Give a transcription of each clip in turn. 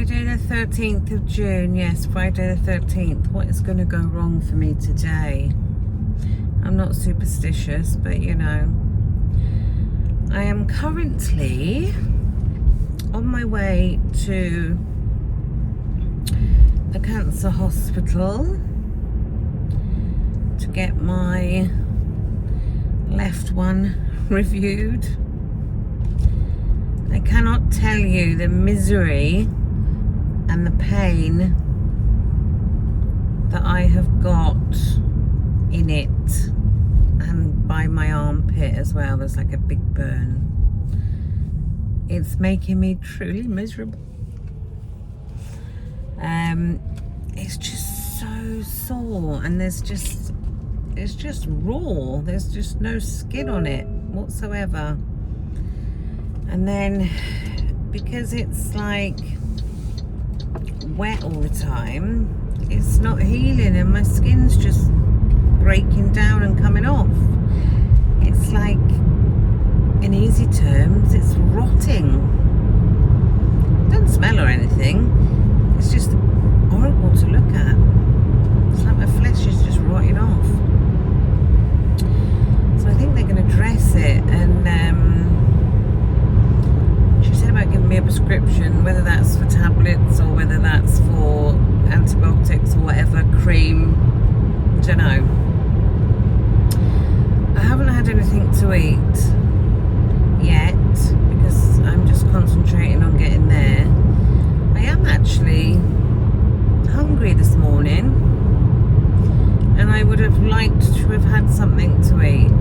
Friday the 13th of June. Yes, Friday the 13th. What is going to go wrong for me today? I'm not superstitious, but you know, I am currently on my way to a cancer hospital to get my left one reviewed. I cannot tell you the misery and the pain that I have got in it, and by my armpit as well. There's like a big burn. It's making me truly miserable. It's just so sore, and it's just raw. There's just no skin on it whatsoever. And then because it's like wet all the time, it's not healing, and my skin's just breaking down and coming off. It's like, in easy terms, it's rotting. It doesn't smell or anything. It's just horrible to look at. It's like my flesh is just rotting off. So I think they're going to dress it, and she said about giving me a prescription, whether that's for tablets or whether that's for antibiotics or whatever, cream, don't know. I haven't had anything to eat yet because I'm just concentrating on getting there. I am actually hungry this morning, and I would have liked to have had something to eat,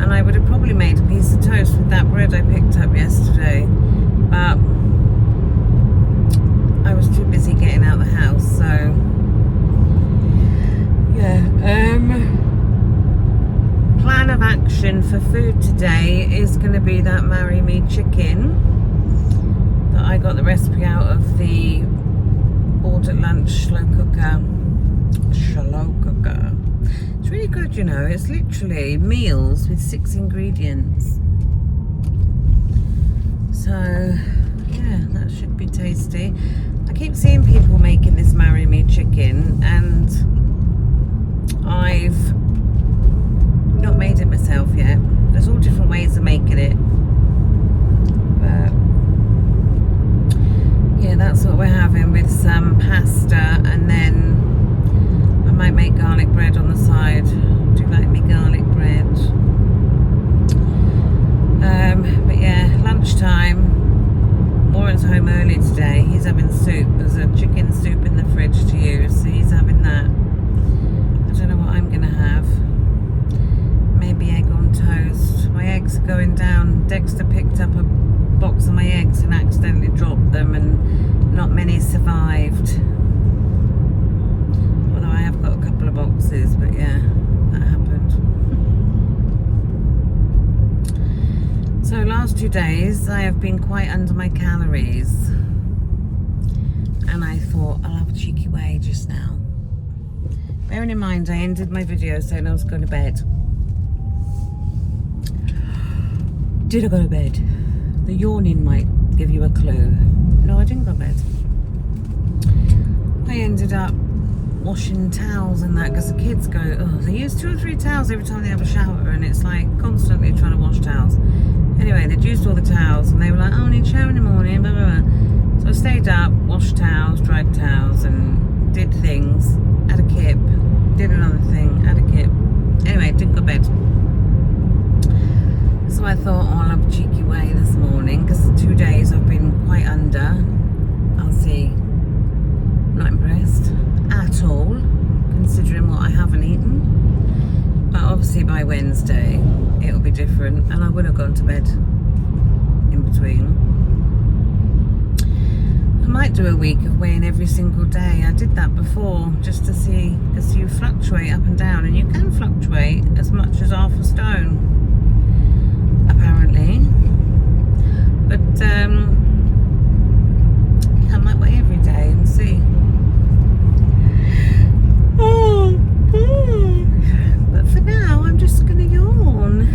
and I would have probably made a piece of toast with that bread I picked up yesterday, but I was too busy getting out of the house. So yeah, plan of action for food today is going to be that Marry Me chicken that I got the recipe out of the bought at lunch slow cooker. It's really good, you know. It's literally meals with 6 ingredients. So yeah, that should be tasty. I keep seeing people making this Marry Me chicken, and I've not made it myself yet. There's all different ways of making it, but yeah, that's what we're having with some pasta, and then I might make garlic bread on the side. Do you like me garlic bread? But yeah, lunchtime. Warren's home early today. He's having soup. There's a chicken soup in the fridge to use, so he's having that. I don't know what I'm gonna have. Maybe egg on toast. My eggs are going down. Dexter picked up a box of my eggs and accidentally dropped them, and not many survived. Although I have got a couple of boxes, but yeah, that happened. So last 2 days I have been quite under my calories, and I thought I'll have a cheeky way just now. Bearing in mind I ended my video saying I was going to bed. Did I go to bed? The yawning might give you a clue. No, I didn't go to bed. I ended up washing towels and that, because the kids go, oh, they use 2 or 3 towels every time they have a shower, and it's like constantly trying to wash towels. Anyway, they'd used all the towels, and they were like, oh, I need a shower in the morning, blah, blah, blah. So I stayed up, washed towels, dried towels, and did things, had a kip, did another thing, had a kip. Anyway, didn't go to bed. So I thought, oh, I'll have a cheeky way this morning, because the 2 days I've been quite under. I'll see. Not impressed at all, considering what I haven't eaten. But obviously by Wednesday it'll be different, and I would have gone to bed in between. I might do a week of weighing every single day. I did that before, just to see, because you fluctuate up and down, and you can fluctuate as much as half a stone, apparently. But yeah, I might weigh every day and see. But for now, I'm just gonna yawn.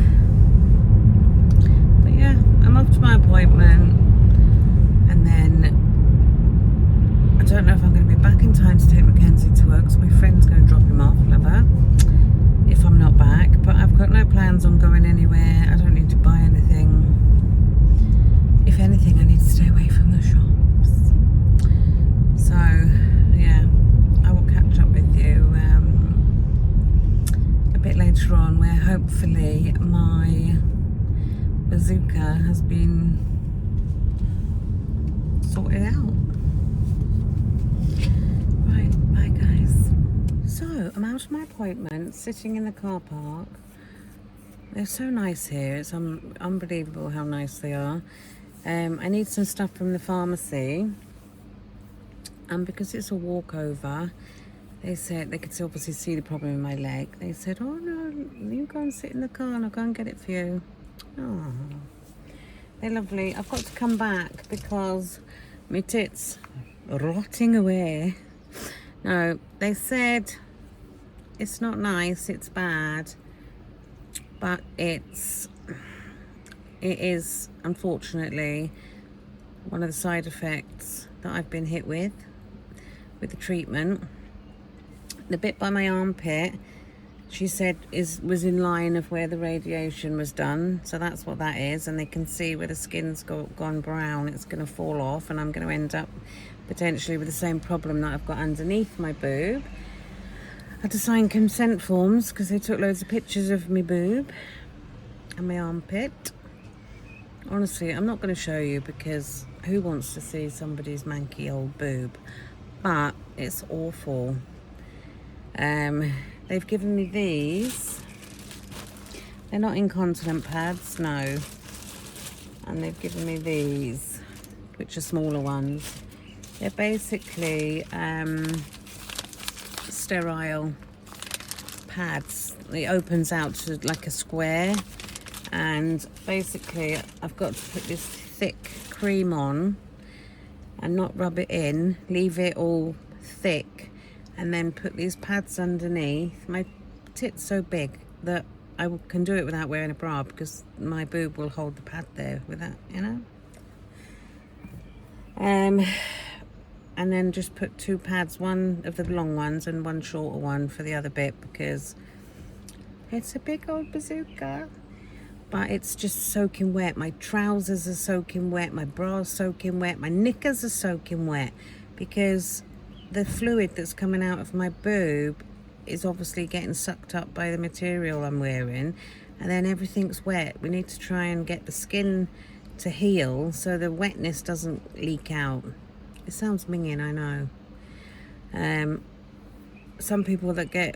But yeah, I'm off to my appointment, and then hopefully my bazooka has been sorted out. Right, bye guys. So I'm out of my appointment, sitting in the car park. They're so nice here. It's unbelievable how nice they are. I need some stuff from the pharmacy, and because it's a walkover, they said they could obviously see the problem in my leg. They said, "Oh no, you go and sit in the car, and I'll go and get it for you." Oh, they're lovely. I've got to come back because my tits are rotting away. No, they said it's not nice. It's bad, but it is unfortunately one of the side effects that I've been hit with the treatment. The bit by my armpit, she said was in line of where the radiation was done, so that's what that is, and they can see where the skin's gone brown. It's going to fall off, and I'm going to end up potentially with the same problem that I've got underneath my boob. I had to sign consent forms because they took loads of pictures of my boob and my armpit. Honestly, I'm not going to show you because who wants to see somebody's manky old boob? But it's awful. They've given me these. They're not incontinent pads, no. And they've given me these, which are smaller ones. They're basically sterile pads. It opens out to like a square, and basically I've got to put this thick cream on and not rub it in, leave it all thick, and then put these pads underneath. My tit's so big that I can do it without wearing a bra because my boob will hold the pad there without, you know. And then just put 2 pads, one of the long ones and one shorter one for the other bit, because it's a big old bazooka. But it's just soaking wet. My trousers are soaking wet, my bra's soaking wet, my knickers are soaking wet, because the fluid that's coming out of my boob is obviously getting sucked up by the material I'm wearing, and then everything's wet. We need to try and get the skin to heal so the wetness doesn't leak out. It sounds minging, I know. Some people that get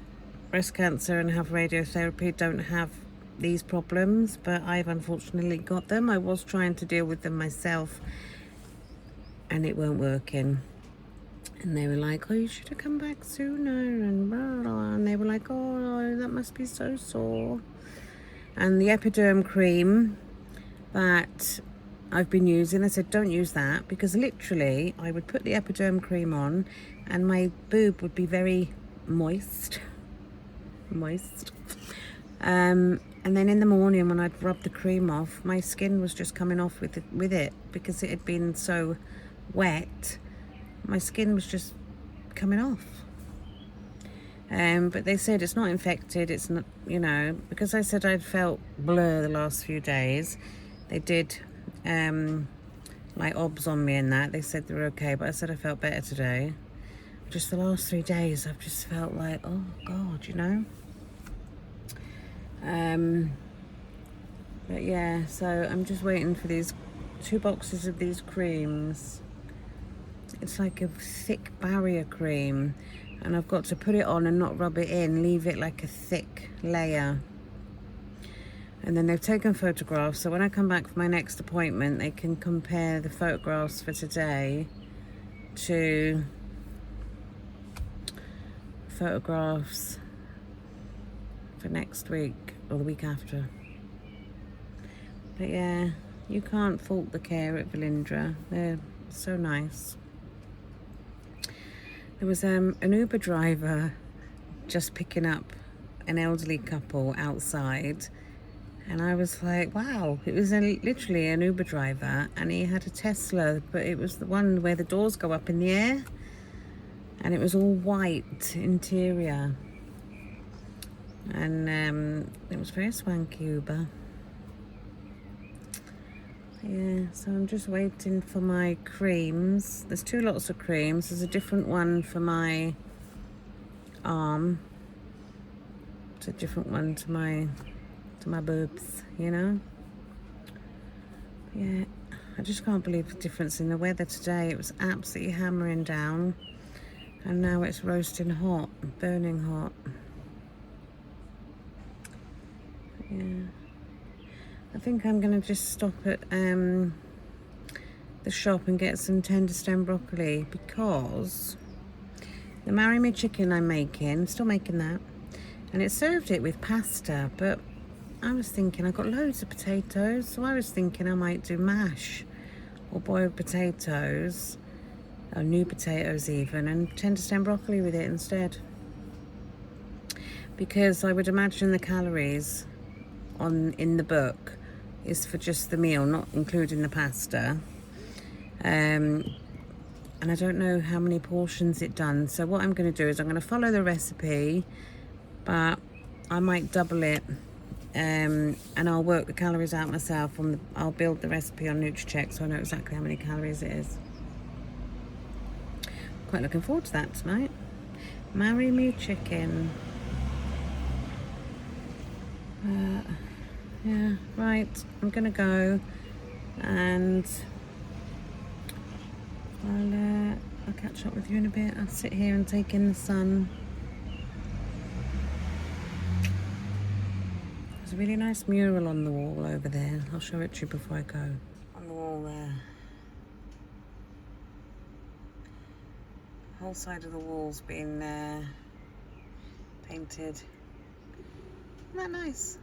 breast cancer and have radiotherapy don't have these problems, but I've unfortunately got them. I was trying to deal with them myself and it weren't working. And they were like, "Oh, you should have come back sooner," and blah, blah. And they were like, "Oh, that must be so sore." And the Epiderm cream that I've been using, I said, "Don't use that," because literally I would put the Epiderm cream on and my boob would be very moist. And then in the morning when I'd rub the cream off, my skin was just coming off with it because it had been so wet. My skin was just coming off. But they said it's not infected, it's not, you know, because I said I'd felt blur the last few days. They did like obs on me and that. They said they were okay, but I said I felt better today. Just the last 3 days I've just felt like, oh God, you know. But yeah, so I'm just waiting for these 2 boxes of these creams. It's like a thick barrier cream, and I've got to put it on and not rub it in, leave it like a thick layer. And then they've taken photographs, so when I come back for my next appointment, they can compare the photographs for today to photographs for next week or the week after. But yeah, you can't fault the care at Velindre. They're so nice. There was an Uber driver just picking up an elderly couple outside, and I was like, wow. It was literally an Uber driver, and he had a Tesla, but it was the one where the doors go up in the air, and it was all white interior, and it was very swanky Uber. Yeah, so I'm just waiting for my creams. There's 2 lots of creams. There's a different one for my arm. It's a different one to my to my boobs, you know. Yeah, I just can't believe the difference in the weather today. It was absolutely hammering down, and now it's roasting hot, burning hot. Yeah, I think I'm gonna just stop at the shop and get some tender stem broccoli, because the marry me chicken I'm making, still making that, and it served it with pasta, but I was thinking I've got loads of potatoes, so I was thinking I might do mash or boiled potatoes, or new potatoes even, and tender stem broccoli with it instead, because I would imagine the calories in the book is for just the meal, not including the pasta. And I don't know how many portions it done, so what I'm going to do is I'm going to follow the recipe, but I might double it, and I'll work the calories out myself. I'll build the recipe on NutriCheck, so I know exactly how many calories it is. Quite looking forward to that tonight. Marry me chicken. Yeah, right, I'm gonna go, and I'll catch up with you in a bit. I'll sit here and take in the sun. There's a really nice mural on the wall over there. I'll show it to you before I go. On the wall there. The whole side of the wall's been painted. Isn't that nice?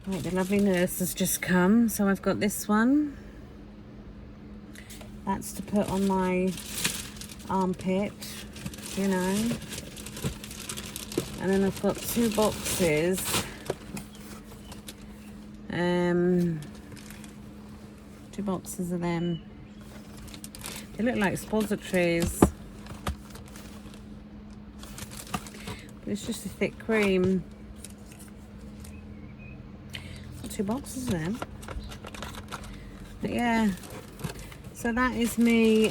Right, the lovely nurse has just come, so I've got this one. That's to put on my armpit, you know. And then I've got 2 boxes. 2 boxes of them. They look like suppositories, but it's just a thick cream. 2 boxes of them. But yeah, so that is me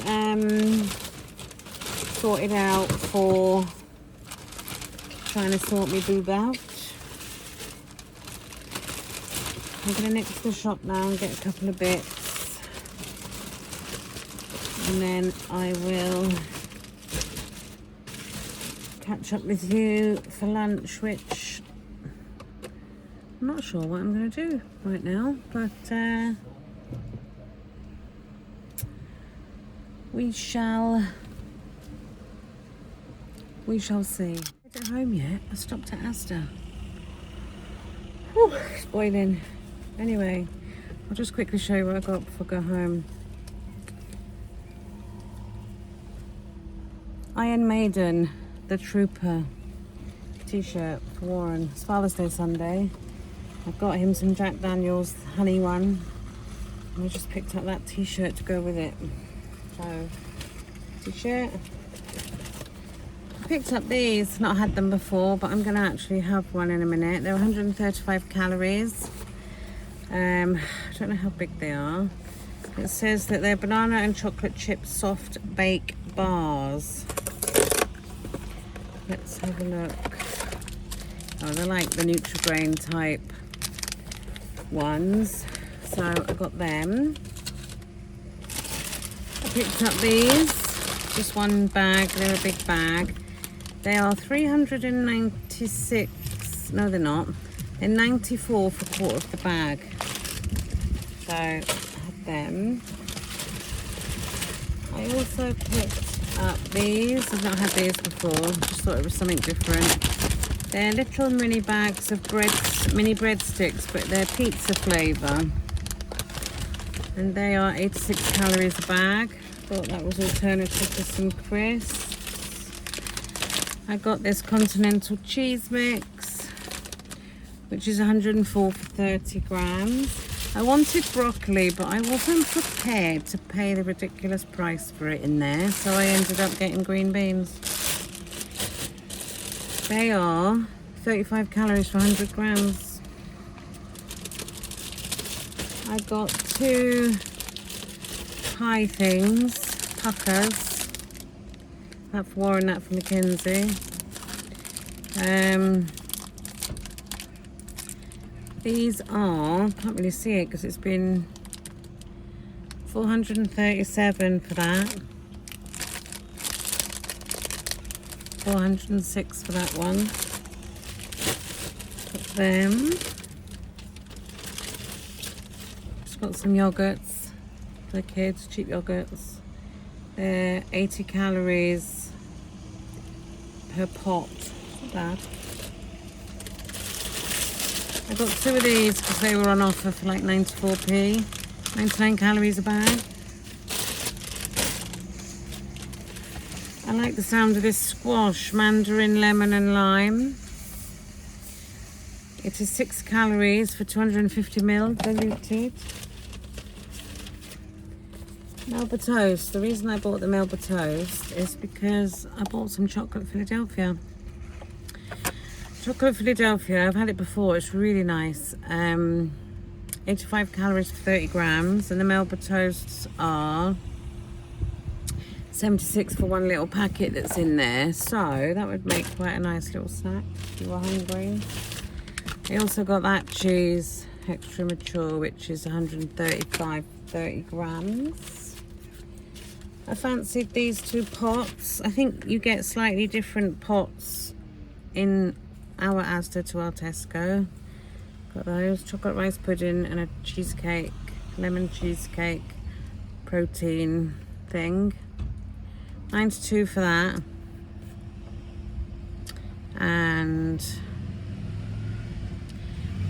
sorted out for trying to sort my boob out. I'm gonna nip to the shop now and get a couple of bits, and then I will catch up with you for lunch, which I'm not sure what I'm going to do right now, but we shall see. Is it home yet? I stopped at Asda. Whew, it's boiling. Anyway, I'll just quickly show you what I got before I go home. Iron Maiden, the Trooper t-shirt for Warren. It's Father's Day Sunday. I've got him some Jack Daniels honey one, and I just picked up that t-shirt to go with it. So, t-shirt. I picked up these, not had them before, but I'm going to actually have one in a minute. They're 135 calories. I don't know how big they are. It says that they're banana and chocolate chip soft bake bars. Let's have a look. Oh, they're like the Nutri-Grain type ones, so I got them. I picked up these, just one bag. They're a big bag. They are 396. No, they're not. They're 94 for a quarter of the bag. So I had them. I also picked up these. I've not had these before. Just thought it was something different. They're little mini bags of mini breadsticks, but they're pizza flavour. And they are 86 calories a bag. Thought that was alternative to some crisps. I got this continental cheese mix, which is 104 for 30 grams. I wanted broccoli, but I wasn't prepared to pay the ridiculous price for it in there, so I ended up getting green beans. They are 35 calories for 100 grams. I got 2 pie things, puckers. That for Warren, that for Mackenzie. These are, can't really see it because it's been 437 for that. 406 for that one. Got them. Just got some yogurts for the kids, cheap yogurts. They're 80 calories per pot. Not bad. I got 2 of these because they were on offer for like 94p. 99 calories a bag. I like the sound of this squash, mandarin, lemon and lime. It is 6 calories for 250 ml diluted. Melba toast. The reason I bought the Melba toast is because I bought some chocolate Philadelphia. Chocolate Philadelphia, I've had it before, it's really nice. 85 calories for 30 grams, and the Melba toasts are 76 for one little packet that's in there, so that would make quite a nice little snack if you were hungry. I also got that cheese, extra mature, which is 30 grams. I fancied these 2 pots. I think you get slightly different pots in our Asda to our Tesco. Got those, chocolate rice pudding and a cheesecake, lemon cheesecake protein thing. 92 for that. And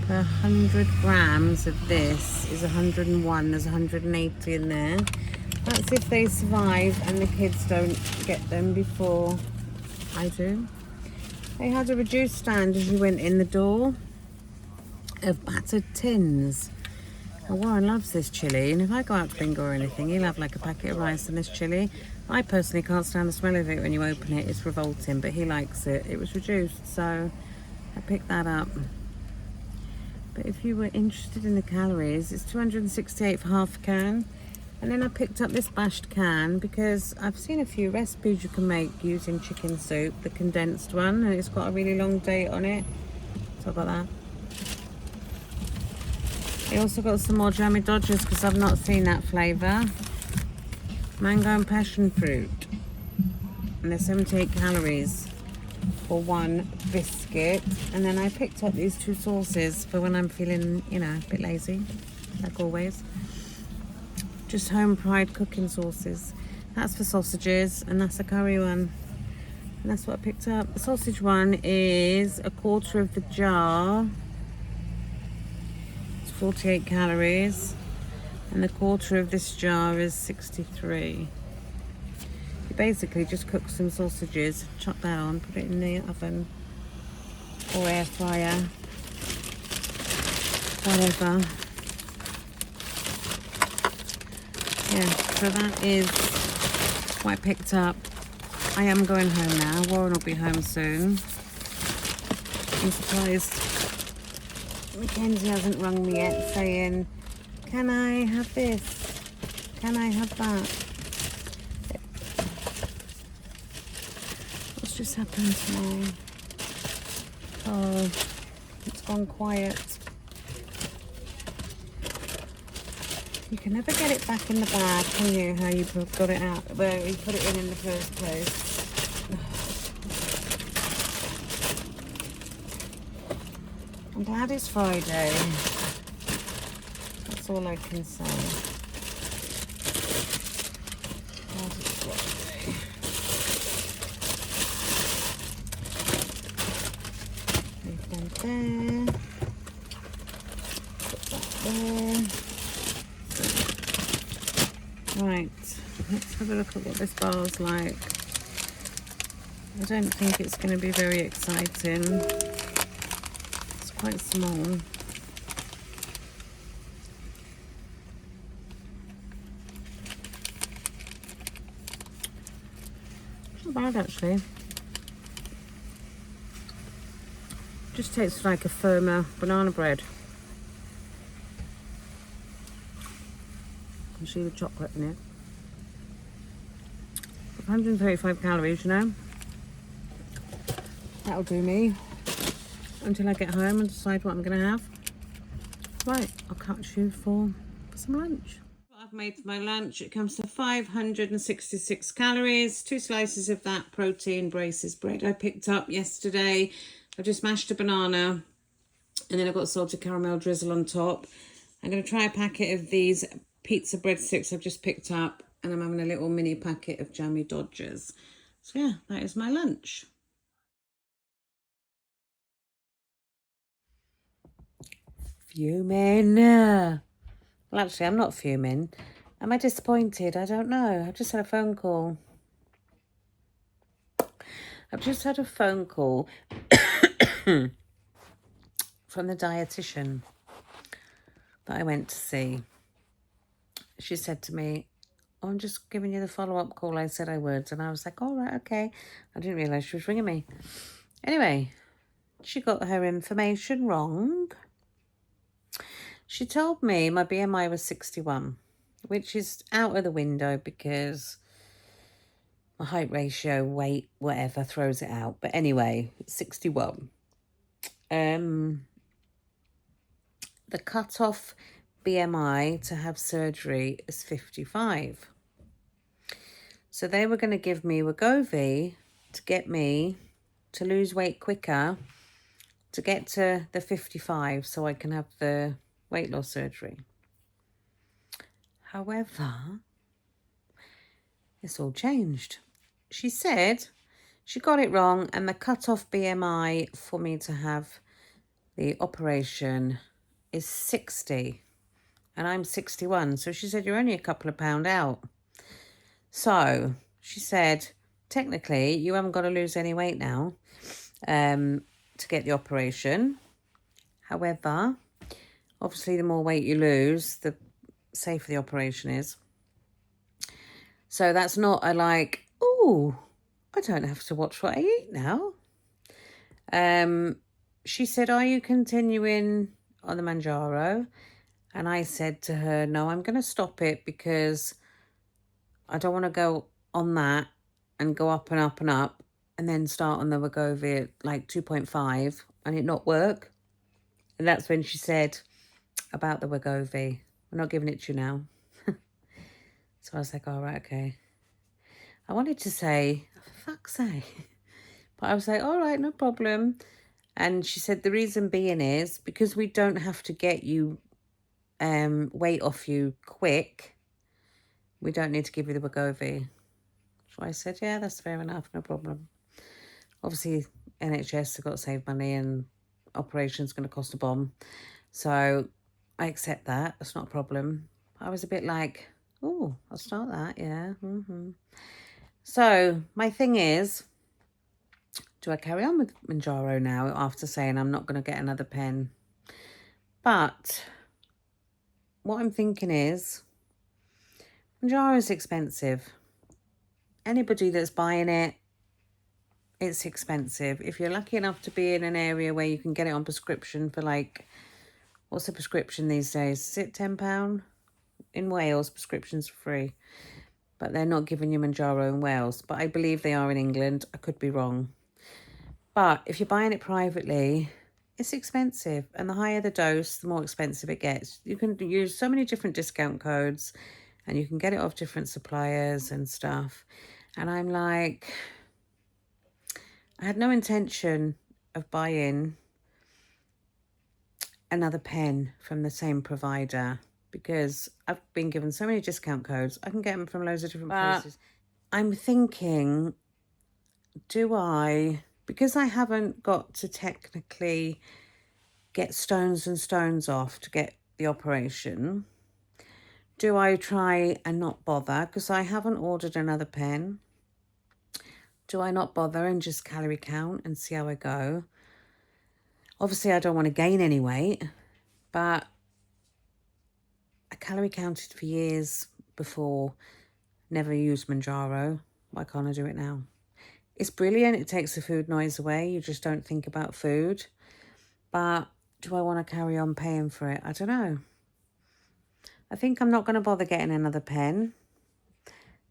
per 100 grams of this is 101. There's 180 in there. That's if they survive and the kids don't get them before I do. They had a reduced stand as you went in the door of battered tins. Now, Warren loves this chilli, and if I go out to bingo or anything, he'll have like a packet of rice and this chilli. I personally can't stand the smell of it when you open it. It's revolting, but he likes it. It was reduced, so I picked that up. But if you were interested in the calories, it's 268 for half a can. And then I picked up this bashed can because I've seen a few recipes you can make using chicken soup, the condensed one, and it's got a really long date on it. So I got that. I also got some more jammy dodgers because I've not seen that flavour. Mango and passion fruit. And they're 78 calories for one biscuit. And then I picked up these 2 sauces for when I'm feeling, you know, a bit lazy, like always. Just home pride cooking sauces. That's for sausages, and that's a curry one. And that's what I picked up. The sausage one is 1/4 of the jar. It's 48 calories. And 1/4 of this jar is 63. You basically just cook some sausages, chop that on, put it in the oven or air fryer, whatever. Yeah, so that is what I picked up. I am going home now. Warren will be home soon. I'm surprised Mackenzie hasn't rung me yet saying, can I have this? Can I have that? What's just happened to my... Oh, it's gone quiet. You can never get it back in the bag, can you? How you got it out, where you put it in the first place. I'm glad it's Friday. That's all I can say. Glad it's Friday. Leave them there. Put that there. Right, let's have a look at what this bar's like. I don't think it's going to be very exciting. It's quite small. Not bad actually. Just tastes like a firmer banana bread. You can see the chocolate in it. 135 calories, you know. That'll do me until I get home and decide what I'm going to have. Right, I'll catch you for some lunch. What I've made for my lunch, it comes to 566 calories, 2 slices of that protein braces bread I picked up yesterday. I just mashed a banana and then I've got salted caramel drizzle on top. I'm going to try a packet of these pizza breadsticks I've just picked up, and I'm having a little mini packet of jammy Dodgers. So yeah, that is my lunch. Fuming. Well, actually, I'm not fuming. Am I disappointed? I don't know. I've just had a phone call. I've just had a phone call from the dietitian that I went to see. She said to me, oh, I'm just giving you the follow-up call I said I would. And I was like, all right, okay. I didn't realise she was ringing me. Anyway, she got her information wrong. She told me my BMI was 61, which is out of the window because my height ratio, weight, whatever, throws it out. But anyway, 61. The cut-off BMI to have surgery is 55. So they were going to give me Wegovy to get me to lose weight quicker, to get to the 55 so I can have the weight loss surgery. However, it's all changed. She said she got it wrong and the cut-off BMI for me to have the operation is 60 and I'm 61. So she said, you're only a couple of pounds out. So she said, technically, you haven't got to lose any weight now to get the operation. However, obviously, the more weight you lose, the safer the operation is. So that's not a like, oh, I don't have to watch what I eat now. She said, are you continuing on the Manjaro? And I said to her, no, I'm going to stop it because I don't want to go on that and go up and up and up and then start on the Wegovy at like 2.5 and it not work. And that's when she said about the Wegovy, we're not giving it to you now. So I was like, all right, okay. I wanted to say, for fuck's sake. But I was like, all right, no problem. And she said the reason being is because we don't have to get you weight off you quick. We don't need to give you the Wegovy. So I said, yeah, that's fair enough, no problem. Obviously, NHS have got to save money and operation's going to cost a bomb. So I accept that. That's not a problem. I was a bit like, oh, I'll start that, yeah. So my thing is, do I carry on with Manjaro now after saying I'm not going to get another pen? But what I'm thinking is, Manjaro is expensive. Anybody that's buying it, it's expensive. If you're lucky enough to be in an area where you can get it on prescription for like, what's the prescription these days? Is it £10? In Wales, prescriptions are free. But they're not giving you Manjaro in Wales. But I believe they are in England. I could be wrong. But if you're buying it privately, it's expensive. And the higher the dose, the more expensive it gets. You can use so many different discount codes and you can get it off different suppliers and stuff. And I'm like, I had no intention of buying another pen from the same provider because I've been given so many discount codes. I can get them from loads of different places. I'm thinking, do I, because I haven't got to technically get stones and stones off to get the operation, do I try and not bother because I haven't ordered another pen? Do I not bother and just calorie count and see how I go? Obviously, I don't want to gain any weight, but I calorie counted for years before, never used Manjaro. Why can't I do it now? It's brilliant. It takes the food noise away. You just don't think about food. But do I want to carry on paying for it? I don't know. I think I'm not going to bother getting another pen.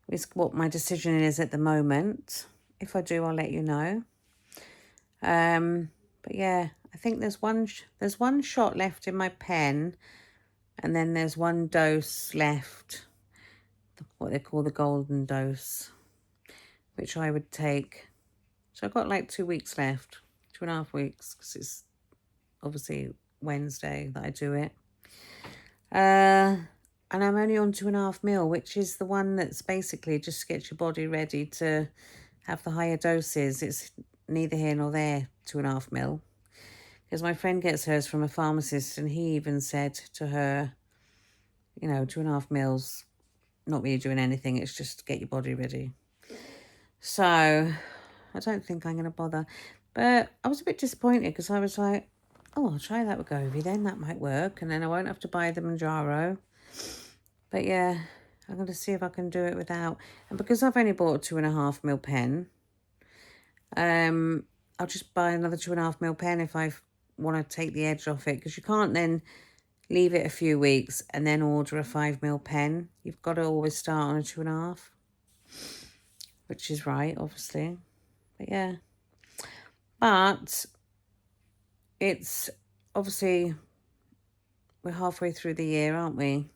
It's what my decision is at the moment. If I do, I'll let you know. But yeah, I think there's one shot left in my pen, and then there's one dose left, what they call the golden dose, which I would take. So I've got like 2 weeks left, 2.5 weeks, because it's obviously Wednesday that I do it. And I'm only on 2.5 mil, which is the one that's basically just gets your body ready to have the higher doses. It's neither here nor there, 2.5 mil. Because my friend gets hers from a pharmacist, and he even said to her, you know, 2.5 mils, not really doing anything. It's just to get your body ready. So I don't think I'm going to bother. But I was a bit disappointed because I was like, oh, I'll try that with Wegovy then. That might work. And then I won't have to buy the Manjaro. But yeah, I'm going to see if I can do it without. And because I've only bought a 2.5 mil pen, I'll just buy another 2.5 mil pen if I want to take the edge off it. Because you can't then leave it a few weeks and then order a 5 mil pen. You've got to always start on a 2.5. Which is right, obviously. But yeah. But it's obviously, we're halfway through the year, aren't we?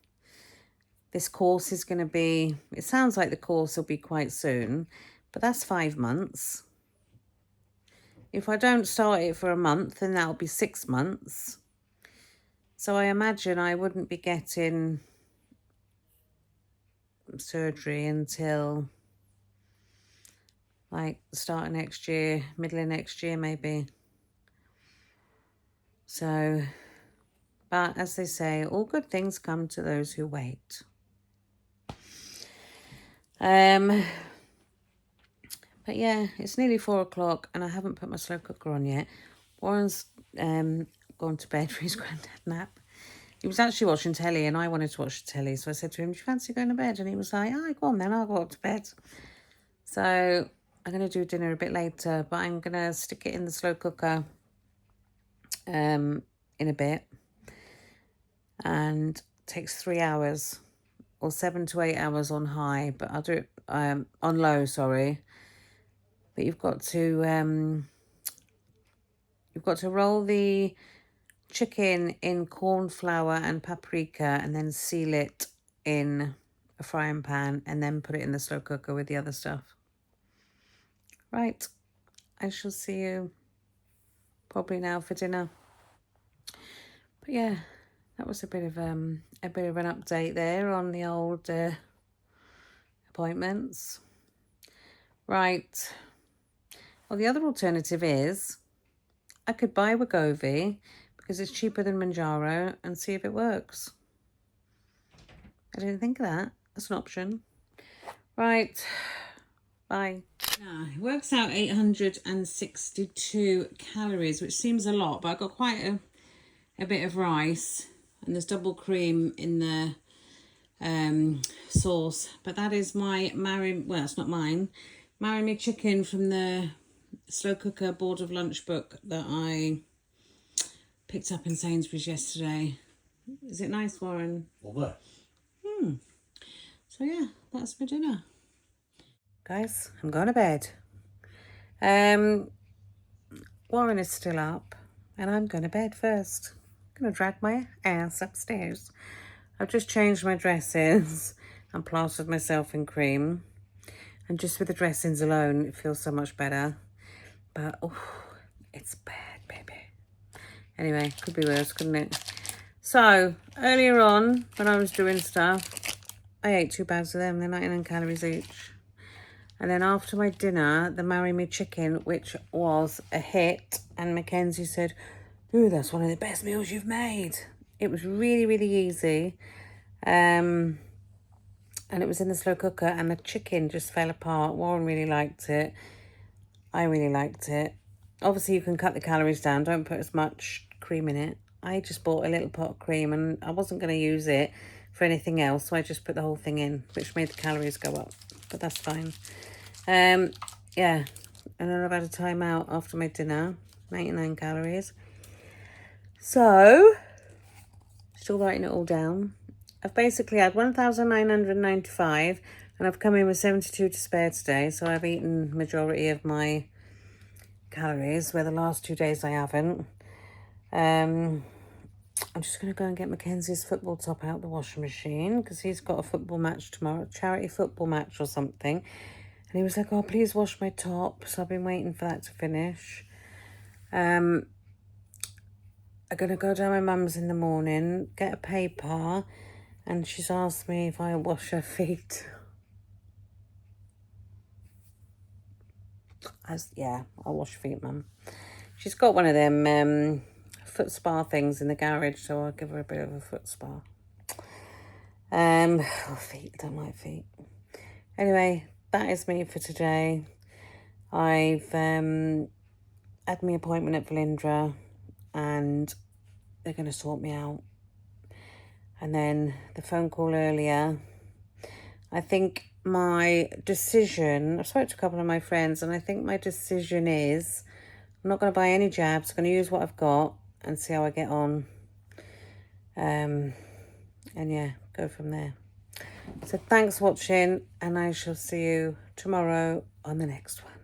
This course is going to be, it sounds like the course will be quite soon, but that's 5 months. If I don't start it for a month, then that'll be 6 months. So I imagine I wouldn't be getting surgery until like start of next year, middle of next year maybe. So, but as they say, all good things come to those who wait. But yeah, it's nearly 4 o'clock and I haven't put my slow cooker on yet. Warren's gone to bed for his granddad nap. He was actually watching telly and I wanted to watch the telly. So I said to him, do you fancy going to bed? And he was like, oh, go on then, I'll go up to bed. So I'm going to do dinner a bit later, but I'm going to stick it in the slow cooker in a bit. And it takes 3 hours or 7 to 8 hours on high, but I'll do it on low, sorry. But you've got to roll the chicken in corn flour and paprika and then seal it in a frying pan and then put it in the slow cooker with the other stuff. Right, I shall see you probably now for dinner. But yeah, that was a bit of an update there on the old appointments. Right. Well, the other alternative is I could buy Wegovy because it's cheaper than Manjaro and see if it works. I didn't think of that. That's an option. Right. Bye. It works out 862 calories, which seems a lot, but I got quite a bit of rice and there's double cream in the sauce. But that is my well, it's not mine. Marry Me chicken from the slow cooker board of lunch book that I picked up in Sainsbury's yesterday. Is it nice, Warren? Well, So yeah, that's for dinner. Guys, I'm going to bed. Warren is still up and I'm going to bed first. I'm going to drag my ass upstairs. I've just changed my dressings and plastered myself in cream. And just with the dressings alone, it feels so much better. But, oh, it's bad, baby. Anyway, could be worse, couldn't it? So, earlier on, when I was doing stuff, I ate 2 bags of them. They're 99 calories each. And then after my dinner, the Marry Me chicken, which was a hit. And Mackenzie said, ooh, that's one of the best meals you've made. It was really, really easy. And it was in the slow cooker and the chicken just fell apart. Warren really liked it. I really liked it. Obviously, you can cut the calories down. Don't put as much cream in it. I just bought a little pot of cream and I wasn't going to use it for anything else. So I just put the whole thing in, which made the calories go up. But that's fine. Yeah. And then I've had a time out after my dinner. 99 calories. So, still writing it all down. I've basically had 1,995 and I've come in with 72 to spare today. So I've eaten majority of my calories, where the last 2 days I haven't. I'm just going to go and get Mackenzie's football top out the washing machine because he's got a football match tomorrow, charity football match or something. And he was like, oh, please wash my top. So I've been waiting for that to finish. I'm going to go down my mum's in the morning, get a paper, and she's asked me if I wash her feet. Yeah, I'll wash your feet, Mum. She's got one of them foot spa things in the garage, so I'll give her a bit of a foot spa. Feet, I don't like feet. Anyway, that is me for today. I've had my appointment at Velindre, and they're going to sort me out. And then the phone call earlier, I think my decision, I've spoken to a couple of my friends, and I think my decision is I'm not going to buy any jabs. I'm going to use what I've got and see how I get on. And yeah, go from there. So thanks for watching, and I shall see you tomorrow on the next one.